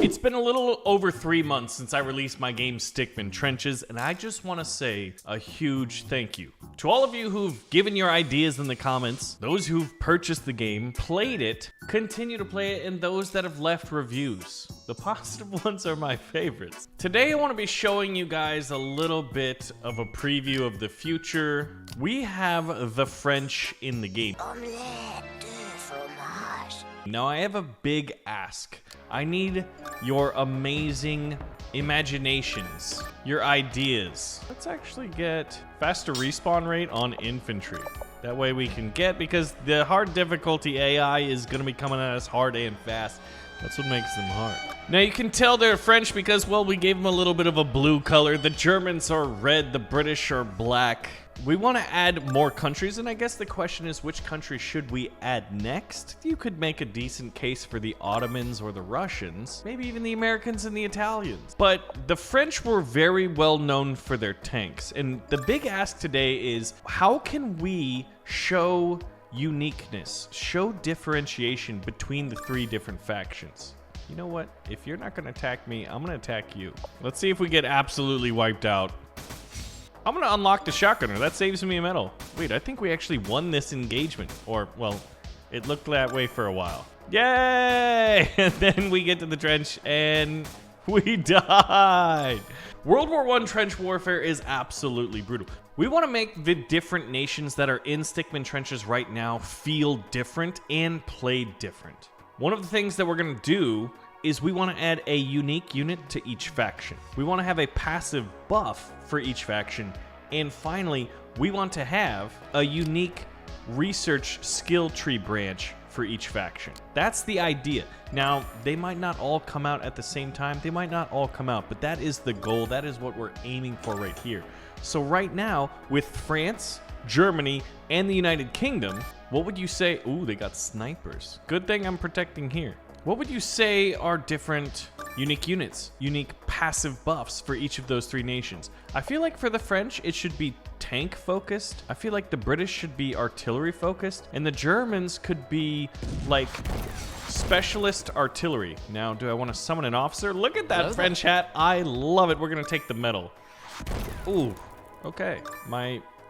It's been a little over 3 months since I released my game Stickman Trenches, and I just want to say a huge thank you to all of you who've given your ideas in the comments, those who've purchased the game, played it, continue to play it, and those that have left reviews. The positive ones are my favorites. Today I want to be showing you guys a little bit of a preview of the future. We have the French in the game. Now I have a big ask. I need your amazing imaginations, your ideas. Let's actually get faster respawn rate on infantry. That way we can get, because the hard difficulty AI is gonna be coming at us hard and fast. That's what makes them hard. Now you can tell they're French because, well, we gave them a little bit of a blue color. The Germans are red, the British are black. We want to add more countries, and I guess the question is, which country should we add next? You could make a decent case for the Ottomans or the Russians, maybe even the Americans and the Italians. But the French were very well known for their tanks, and the big ask today is, how can we show uniqueness, show differentiation between the three different factions? You know what? If you're not going to attack me, I'm going to attack you. Let's see if we get absolutely wiped out. I'm going to unlock the shotgunner. That saves me a medal. Wait, I think we actually won this engagement. Or, well, it looked that way for a while. Yay! And then we get to the trench and we died. World War I trench warfare is absolutely brutal. We want to make the different nations that are in Stickman Trenches right now feel different and play different. One of the things that we're going to do is we want to add a unique unit to each faction. We want to have a passive buff for each faction. And finally, we want to have a unique research skill tree branch for each faction. That's the idea. Now, they might not all come out at the same time. They might not all come out, but that is the goal. That is what we're aiming for right here. So right now, with France, Germany, and the United Kingdom, what would you say? Ooh, they got snipers. Good thing I'm protecting here. What would you say are different unique units, unique passive buffs for each of those three nations? I feel like for the French, it should be tank focused. I feel like the British should be artillery focused, and the Germans could be like specialist artillery. Now, do I want to summon an officer? Look at that French hat. I love it. We're going to take the medal. Ooh, okay.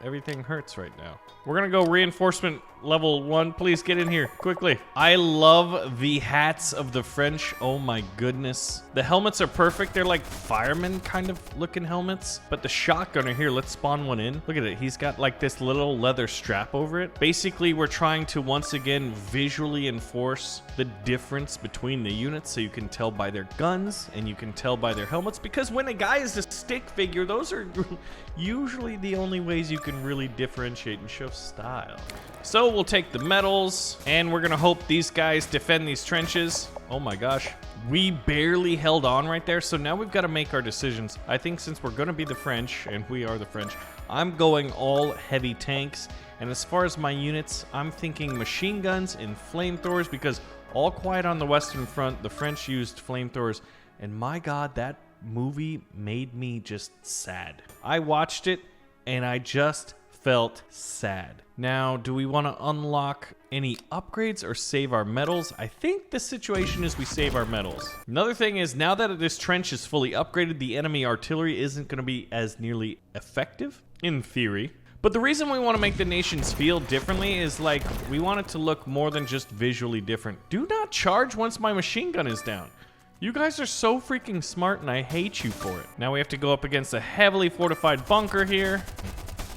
Everything hurts right now. We're gonna go reinforcement level 1. Please get in here quickly. I love the hats of the French. Oh my goodness. The helmets are perfect. They're like fireman kind of looking helmets. But the shotgunner here, let's spawn one in. Look at it. He's got like this little leather strap over it. Basically, we're trying to once again visually enforce the difference between the units, so you can tell by their guns and you can tell by their helmets, because when a guy is a stick figure, those are usually the only ways you can really differentiate and show style. So we'll take the medals, and we're gonna hope these guys defend these trenches. Oh my gosh, we barely held on right there. So now we've got to make our decisions. I think since we're gonna be the French, and we are the French, I'm going all heavy tanks. And as far as my units, I'm thinking machine guns and flamethrowers, because all quiet on the Western Front, the French used flamethrowers, and my God, that movie made me just sad. I watched it and I just felt sad. Now, do we want to unlock any upgrades or save our medals? I think the situation is we save our medals. Another thing is, now that this trench is fully upgraded, the enemy artillery isn't going to be as nearly effective, in theory. But the reason we want to make the nations feel differently is, like, we want it to look more than just visually different. Do not charge once my machine gun is down. You guys are so freaking smart, and I hate you for it. Now we have to go up against a heavily fortified bunker here.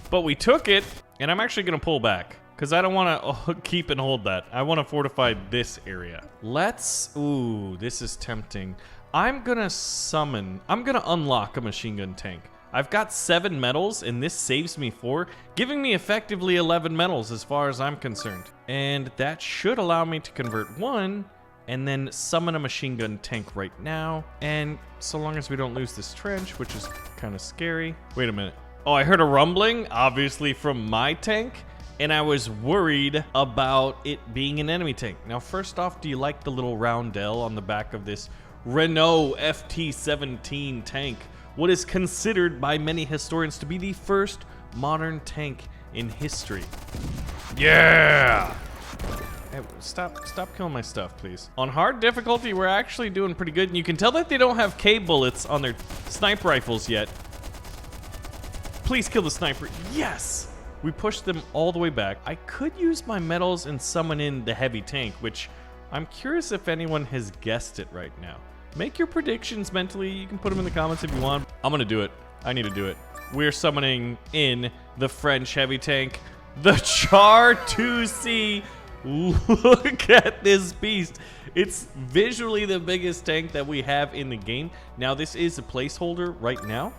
But we took it, and I'm actually going to pull back, because I don't want to keep and hold that. I want to fortify this area. Ooh, this is tempting. I'm going to unlock a machine gun tank. I've got 7 medals, and this saves me 4, giving me effectively 11 medals as far as I'm concerned. And that should allow me to convert 1, and then summon a machine gun tank right now. And so long as we don't lose this trench, which is kind of scary. Wait a minute. Oh, I heard a rumbling, obviously from my tank, and I was worried about it being an enemy tank. Now, first off, do you like the little roundel on the back of this Renault FT-17 tank? What is considered by many historians to be the first modern tank in history. Yeah! Hey, stop killing my stuff, please. On hard difficulty, we're actually doing pretty good. And you can tell that they don't have K bullets on their sniper rifles yet. Please kill the sniper. Yes! We pushed them all the way back. I could use my metals and summon in the heavy tank, which I'm curious if anyone has guessed it right now. Make your predictions mentally. You can put them in the comments if you want. I'm gonna do it. I need to do it. We're summoning in the French heavy tank, the Char 2C. Look at this beast. It's visually the biggest tank that we have in the game. Now, this is a placeholder right now.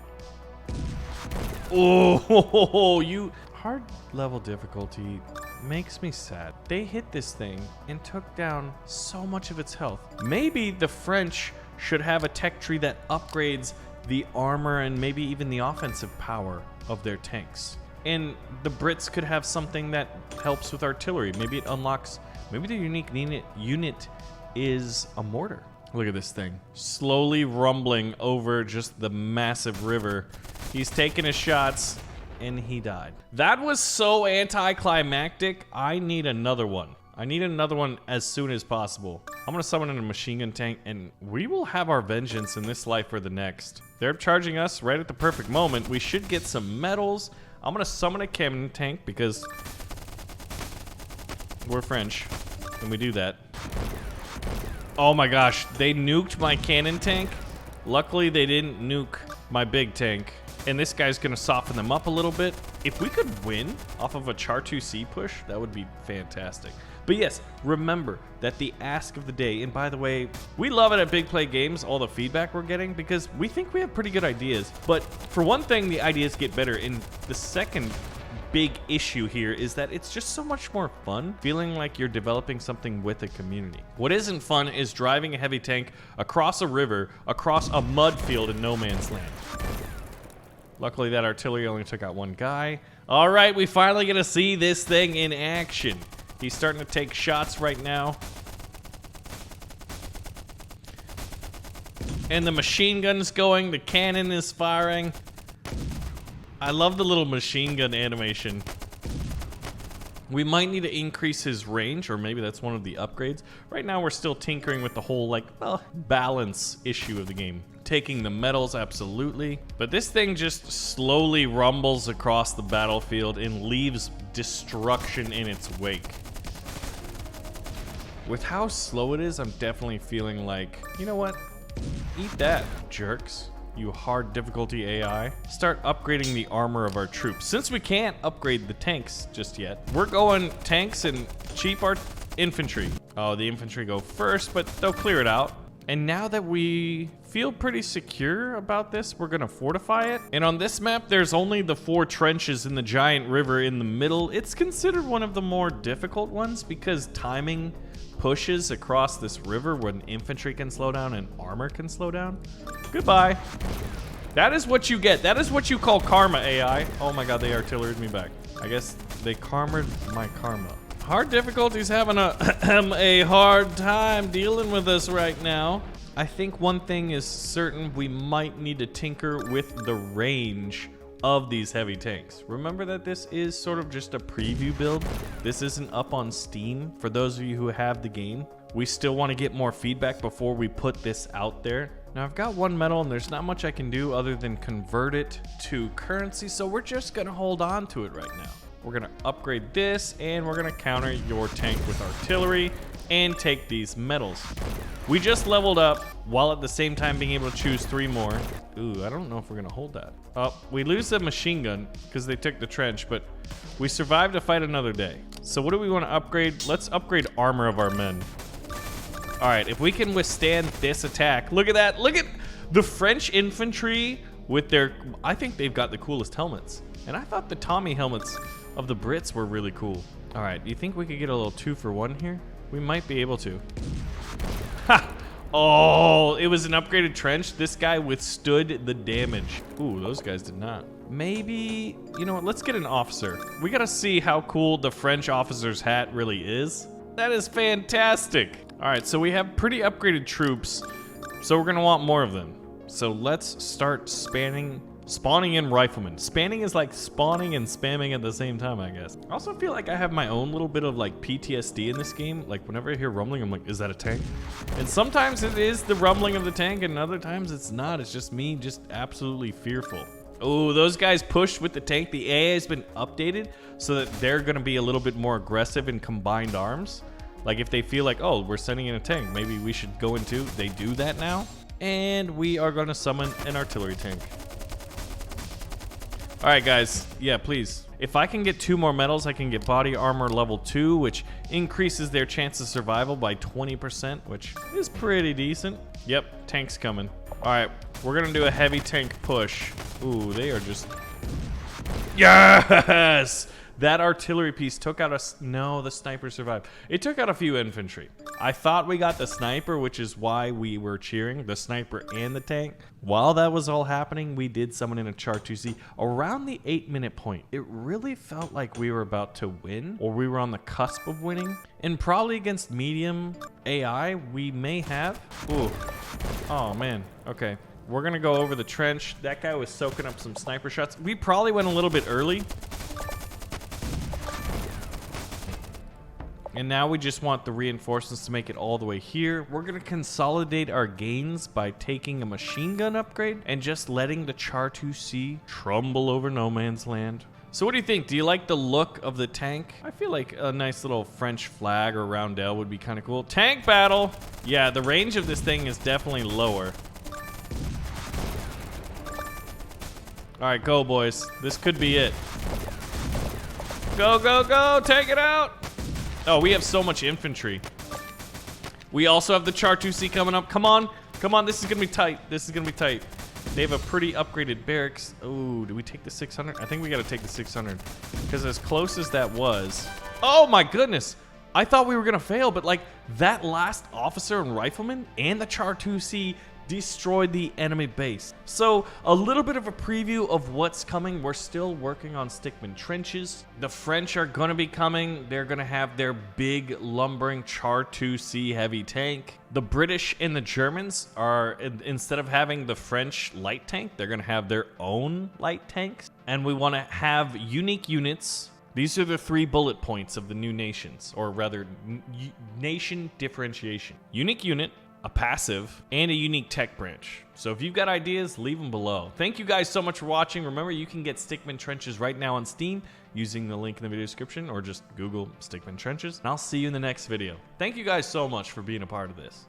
Oh, you... Hard level difficulty makes me sad. They hit this thing and took down so much of its health. Maybe the French should have a tech tree that upgrades the armor and maybe even the offensive power of their tanks. And the Brits could have something that helps with artillery. Maybe it unlocks, maybe the unique unit is a mortar. Look at this thing. Slowly rumbling over just the massive river. He's taking his shots and he died. That was so anticlimactic. I need another one. I need another one as soon as possible. I'm gonna summon in a machine gun tank and we will have our vengeance in this life or the next. They're charging us right at the perfect moment. We should get some medals. I'm gonna summon a cannon tank because we're French and we do that. Oh my gosh, they nuked my cannon tank. Luckily they didn't nuke my big tank. And this guy's gonna soften them up a little bit. If we could win off of a Char 2C push, that would be fantastic. But yes, remember that the ask of the day, and by the way, we love it at Big Play Games, all the feedback we're getting, because we think we have pretty good ideas. But for one thing, the ideas get better. And the second big issue here is that it's just so much more fun feeling like you're developing something with a community. What isn't fun is driving a heavy tank across a river, across a mud field in no man's land. Luckily, that artillery only took out one guy. All right, we finally get to see this thing in action. He's starting to take shots right now. And the machine gun's going, the cannon is firing. I love the little machine gun animation. We might need to increase his range, or maybe that's one of the upgrades. Right now, we're still tinkering with the whole, like, well, balance issue of the game. Taking the medals, absolutely. But this thing just slowly rumbles across the battlefield and leaves destruction in its wake. With how slow it is, I'm definitely feeling like, you know what? Eat that, jerks. You hard difficulty AI. Start upgrading the armor of our troops. Since we can't upgrade the tanks just yet, we're going tanks and cheap infantry. Oh, the infantry go first, but they'll clear it out. And now that we feel pretty secure about this, we're gonna fortify it. And on this map, there's only the 4 trenches in the giant river in the middle. It's considered one of the more difficult ones because timing pushes across this river when infantry can slow down and armor can slow down. Goodbye. That is what you get. That is what you call karma, AI. Oh my god, they artilleried me back. I guess they karmaed my karma. Hard difficulty's having a hard time dealing with us right now. I think one thing is certain, we might need to tinker with the range of these heavy tanks. Remember that this is sort of just a preview build. This isn't up on Steam. For those of you who have the game, we still want to get more feedback before we put this out there. Now I've got 1 medal and there's not much I can do other than convert it to currency, so we're just gonna hold on to it right now. We're gonna upgrade this and we're gonna counter your tank with artillery and take these medals. We just leveled up while at the same time being able to choose 3 more. Ooh, I don't know if we're gonna hold that. Oh, we lose the machine gun because they took the trench, but we survived to fight another day. So what do we want to upgrade? Let's upgrade armor of our men. All right, if we can withstand this attack, look at that. Look at the French infantry with their, I think they've got the coolest helmets. And I thought the Tommy helmets of the Brits were really cool. All right, do you think we could get a little 2-for-1 here? We might be able to. Ha! Oh, it was an upgraded trench. This guy withstood the damage. Ooh, those guys did not. Maybe, you know what, let's get an officer. We gotta see how cool the French officer's hat really is. That is fantastic. All right, so we have pretty upgraded troops, so we're gonna want more of them. So let's start spanning Spawning in rifleman. Spanning is like spawning and spamming at the same time, I guess. I also feel like I have my own little bit of like PTSD in this game. Like whenever I hear rumbling, I'm like, is that a tank? And sometimes it is the rumbling of the tank, and other times it's not. It's just me just absolutely fearful. Oh, those guys pushed with the tank. The AI has been updated so that they're going to be a little bit more aggressive in combined arms. Like if they feel like, oh, we're sending in a tank, maybe we should go into, they do that now. And we are going to summon an artillery tank. All right, guys. Yeah, please. If I can get 2 more medals, I can get body armor level 2, which increases their chance of survival by 20%, which is pretty decent. Yep, tank's coming. All right, we're going to do a heavy tank push. Ooh, they are just... Yes! That artillery piece took out a... No, the sniper survived. It took out a few infantry. I thought we got the sniper, which is why we were cheering. The sniper and the tank. While that was all happening, we did summon in a Char 2C around the 8-minute point. It really felt like we were about to win, or we were on the cusp of winning. And probably against medium AI, we may have. Ooh. Oh, man. Okay. We're going to go over the trench. That guy was soaking up some sniper shots. We probably went a little bit early. And now we just want the reinforcements to make it all the way here. We're going to consolidate our gains by taking a machine gun upgrade and just letting the Char 2C trumble over no man's land. So what do you think? Do you like the look of the tank? I feel like a nice little French flag or roundel would be kind of cool. Tank battle! Yeah, the range of this thing is definitely lower. All right, go, boys. This could be it. Go, go, go! Take it out! Oh, we have so much infantry. We also have the Char 2C coming up. Come on. Come on. This is going to be tight. This is going to be tight. They have a pretty upgraded barracks. Oh, do we take the 600? I think we got to take the 600. Because as close as that was... Oh, my goodness. I thought we were going to fail, but like that last officer and rifleman and the Char 2C destroyed the enemy base. So a little bit of a preview of what's coming. We're still working on Stickman Trenches. The French are going to be coming. They're going to have their big lumbering Char 2C heavy tank. The British and the Germans are, instead of having the French light tank, they're going to have their own light tanks. And we want to have unique units. These are the 3 bullet points of the new nations, or rather nation differentiation. Unique unit, a passive, and a unique tech branch. So if you've got ideas, leave them below. Thank you guys so much for watching. Remember, you can get Stickman Trenches right now on Steam using the link in the video description, or just Google Stickman Trenches. And I'll see you in the next video. Thank you guys so much for being a part of this.